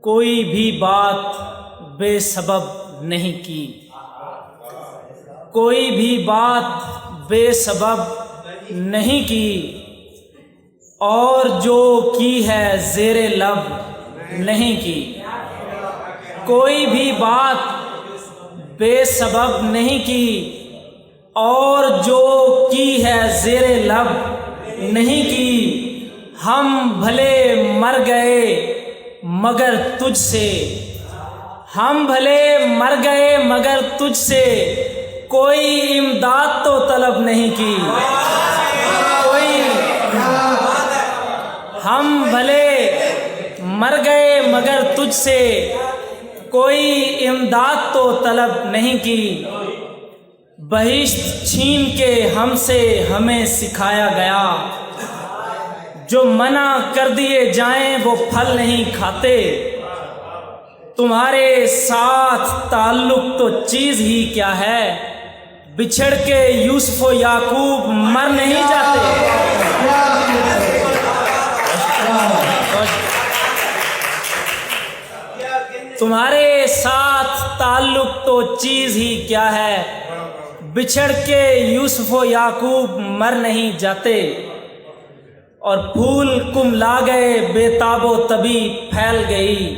کوئی بھی بات بے سبب نہیں کی، کوئی بھی بات بے سبب نہیں کی، اور جو کی ہے زیر لب نہیں کی۔ کوئی بھی بات بے سبب نہیں کی، اور جو کی ہے زیر لب نہیں کی۔ ہم بھلے مر گئے مگر تجھ سے، ہم بھلے مر گئے مگر تجھ سے، کوئی امداد تو طلب نہیں کی۔ ہم بھلے مر گئے مگر تجھ سے، کوئی امداد تو طلب نہیں کی۔ بہشت چھین کے ہم سے ہمیں سکھایا گیا، جو منع کر دیے جائیں وہ پھل نہیں کھاتے۔ تمہارے ساتھ تعلق تو چیز ہی کیا ہے، بچھڑ کے یوسف و یعقوب مر نہیں جاتے۔ تمہارے ساتھ تعلق تو چیز ہی کیا ہے، بچھڑ کے یوسف و یعقوب مر نہیں جاتے۔ اور پھول کملا گئے بے تاب و تبی پھیل گئی،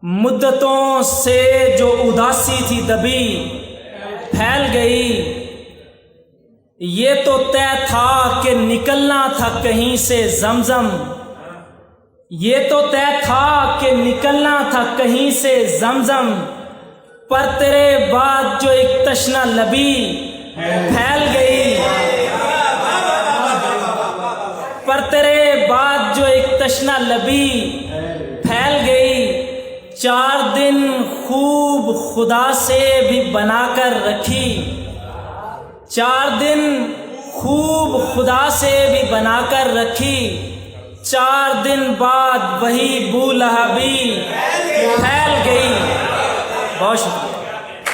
مدتوں سے جو اداسی تھی دبی پھیل گئی۔ یہ تو طے تھا کہ نکلنا تھا کہیں سے زمزم، یہ تو طے تھا کہ نکلنا تھا کہیں سے زمزم، پر تیرے بعد جو ایک تشنہ لبی پھیل گئی، پر تیرے بعد جو ایک تشنہ لبی پھیل گئی۔ 4 دن خوب خدا سے بھی بنا کر رکھی، 4 دن خوب خدا سے بھی بنا کر رکھی، 4 دن بعد وہی بولہبی پھیل گئی۔ بہت شکریہ۔